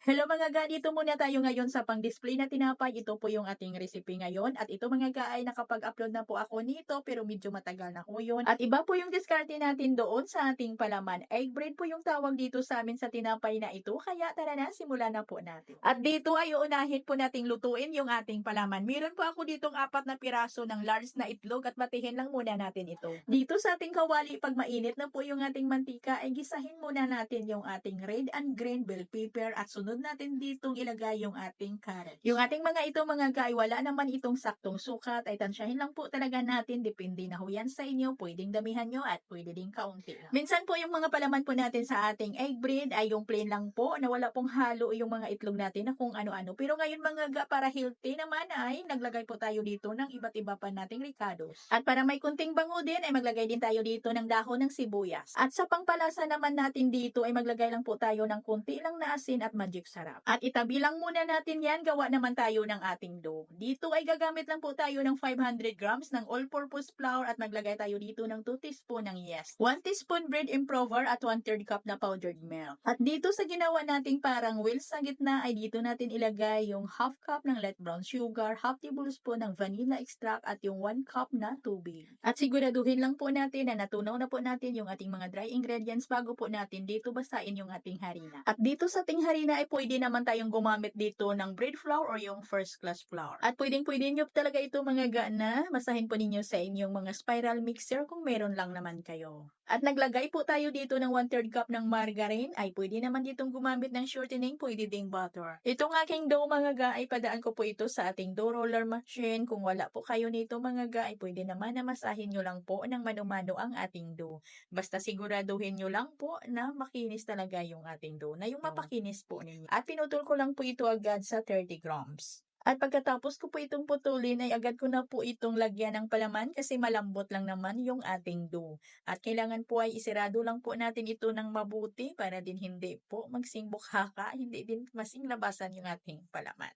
Hello mga ga, dito muna tayo ngayon sa pang-display na tinapay. Ito po yung ating recipe ngayon. At ito mga ga ay nakapag-upload na po ako nito pero medyo matagal na po yun. At iba po yung diskarte natin doon sa ating palaman. Egg bread po yung tawag dito sa amin sa tinapay na ito. Kaya tara na, simulan na po natin. At dito ay uunahin po nating lutuin yung ating palaman. Meron po ako ditong 4 na piraso ng large na itlog at batihin lang muna natin ito. Dito sa ating kawali, pag mainit na po yung ating mantika, ay gisahin muna natin yung ating red and green bell pepper at sunod natin ditong ilagay yung ating carrots. Yung ating mga ito mga guy, wala naman itong saktong sukat, ay tansyahin lang po talaga natin, depende na ho yan sa inyo, pwedeng damihan nyo at pwede ding kaunti lang. Minsan po yung mga palaman po natin sa ating egg bread ay yung plain lang po na wala pong halo yung mga itlog natin na kung ano-ano. Pero ngayon mga ga, para healthy naman ay naglagay po tayo dito ng iba't iba pa nating ricados. At para may kunting bango din ay maglagay din tayo dito ng dahon ng sibuyas. At sa pangpalasa naman natin dito ay maglagay lang po tayo ng kunti lang na asin at magic sarap. At itabi lang muna natin yan, gawa naman tayo ng ating dough. Dito ay gagamit lang po tayo ng 500 grams ng all-purpose flour at maglagay tayo dito ng 2 teaspoon ng yeast, 1 teaspoon bread improver at 1/3 cup na powdered milk. At dito sa ginawa nating parang wheel sa gitna ay dito natin ilagay yung half cup ng light brown sugar, half tablespoon ng vanilla extract at yung 1 cup na tubig. At siguraduhin lang po natin na natunaw na po natin yung ating mga dry ingredients bago po natin dito basain yung ating harina. At dito sa ating harina ay pwede naman tayong gumamit dito ng bread flour or yung first class flour. At pwedeng-pwede nyo talaga ito mga gana, basahin po ninyo sa inyong mga spiral mixer kung meron lang naman kayo. At naglagay po tayo dito ng 1/3 cup ng margarine, ay pwede naman ditong gumamit ng shortening, pwede ding butter. Itong aking dough mga ga ay padaan ko po ito sa ating dough roller machine. Kung wala po kayo nito mga ga ay pwede naman na masahin nyo lang po ng mano-mano ang ating dough. Basta siguraduhin nyo lang po na makinis talaga yung ating dough, na yung mapakinis po ninyo. At pinutol ko lang po ito agad sa 30 grams. At pagkatapos ko po itong putulin ay agad ko na po itong lagyan ng palaman kasi malambot lang naman yung ating dough. At kailangan po ay isirado lang po natin ito ng mabuti para din hindi po magsimbok haka, hindi din masing labasan yung ating palaman.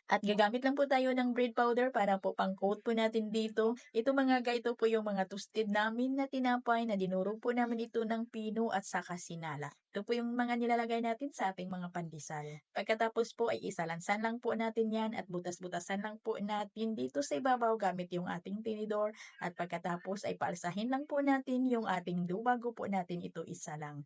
At gagamit lang po tayo ng bread powder para po pang-coat po natin dito. Ito mga ga, ito po yung mga toasted namin na tinapay na dinurog po namin ito ng pino at saka sinala. Ito po yung mga nilalagay natin sa ating mga pandesal. Pagkatapos po ay isalansan lang po natin yan at butas-butasan lang po natin dito sa ibabaw gamit yung ating tinidor. At pagkatapos ay paalsahin lang po natin yung ating dough bago po natin ito isalang.